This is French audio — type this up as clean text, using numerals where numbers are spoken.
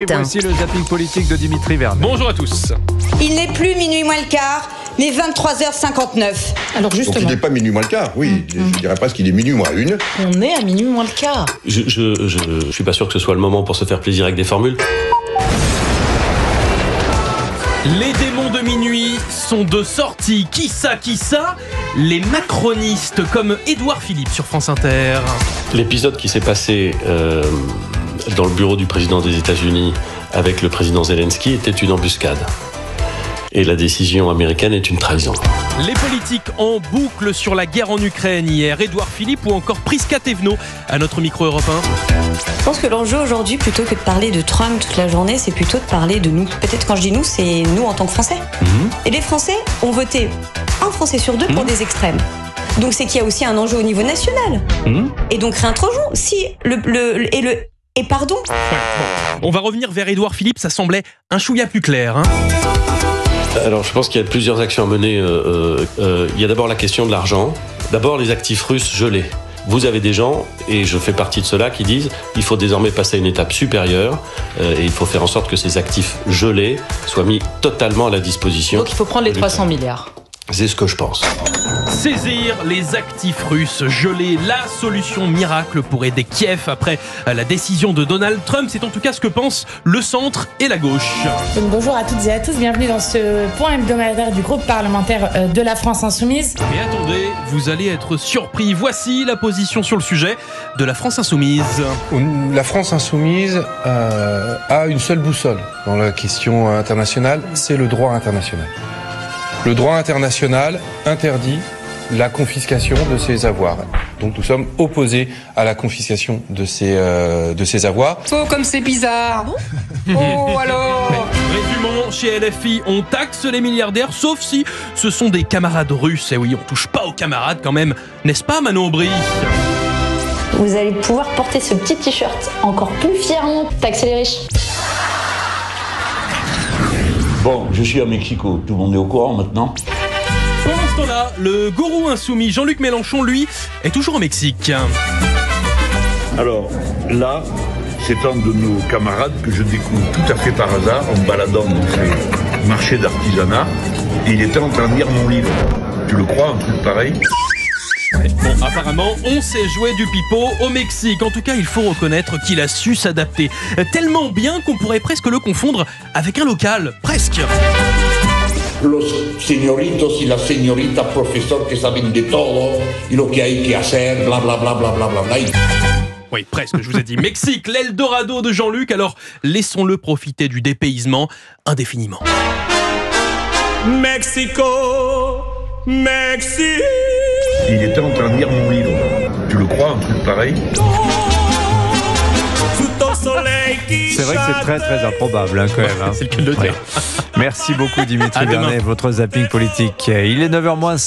Et voici le zapping politique de Dimitri Vernet. Bonjour à tous. Il n'est plus minuit moins le quart, mais 23h59. Alors justement. Donc il n'est pas minuit moins le quart, oui. Je dirais presque qu'il est minuit moins une. On est à minuit moins le quart. Je suis pas sûr que ce soit le moment pour se faire plaisir avec des formules. Les démons de minuit sont de sortie. Qui ça? Les macronistes comme Édouard Philippe sur France Inter. L'épisode qui s'est passé dans le bureau du président des États-Unis avec le président Zelensky était une embuscade. Et la décision américaine est une trahison. Les politiques en boucle sur la guerre en Ukraine hier. Édouard Philippe ou encore Prisca Thévenot à notre micro européen. Je pense que l'enjeu aujourd'hui, plutôt que de parler de Trump toute la journée, c'est plutôt de parler de nous. Peut-être quand je dis nous, c'est nous en tant que Français. Et les Français ont voté un Français sur deux pour des extrêmes. Donc c'est qu'il y a aussi un enjeu au niveau national. Et donc réintroduisons. Si Et pardon. On va revenir vers Édouard Philippe, ça semblait un chouïa plus clair. Alors je pense qu'il y a plusieurs actions à mener. Il y a d'abord la question de l'argent. D'abord les actifs russes gelés. Vous avez des gens, et je fais partie de ceux-là, qui disent qu'il faut désormais passer à une étape supérieure et il faut faire en sorte que ces actifs gelés soient mis totalement à la disposition. Donc il faut prendre les 300 milliards. C'est ce que je pense. Saisir les actifs russes gelés, la solution miracle pour aider Kiev après la décision de Donald Trump. C'est en tout cas ce que pensent le centre et la gauche. Donc bonjour à toutes et à tous, bienvenue dans ce point hebdomadaire du groupe parlementaire de la France Insoumise. Et attendez, vous allez être surpris. Voici la position sur le sujet de la France Insoumise. La France Insoumise a une seule boussole dans la question internationale, c'est le droit international. Le droit international interdit la confiscation de ces avoirs. Donc nous sommes opposés à la confiscation de ces avoirs. Oh, comme c'est bizarre. Oh, alors. Résumons, chez LFI, on taxe les milliardaires, sauf si ce sont des camarades russes. Et oui, on touche pas aux camarades quand même, n'est-ce pas, Manon Aubry? Vous allez pouvoir porter ce petit t-shirt encore plus fièrement. Taxer les riches. Bon, je suis à Mexico, tout le monde est au courant maintenant. Pendant ce temps-là, le gourou insoumis Jean-Luc Mélenchon, lui, est toujours au Mexique. Alors, là, c'est un de nos camarades que je découvre tout à fait par hasard en me baladant dans ces marchés d'artisanat. Et il était en train de lire mon livre. Tu le crois, un truc pareil ? Bon, apparemment, on s'est joué du pipeau au Mexique. En tout cas, il faut reconnaître qu'il a su s'adapter. Tellement bien qu'on pourrait presque le confondre avec un local. Presque. Los señoritos y las señoritas profesor que saben de todo y lo que hay que hacer, bla bla bla bla bla bla bla. Oui, presque, je vous ai dit. Mexique, l'Eldorado de Jean-Luc. Alors, laissons-le profiter du dépaysement indéfiniment. Mexico, Mexique. Il était en train de lire mon livre. Tu le crois, un truc pareil ? C'est vrai que c'est très très improbable quand même. C'est le cas de le dire. Merci beaucoup Dimitri Vernet, votre zapping politique. Il est 9h moins.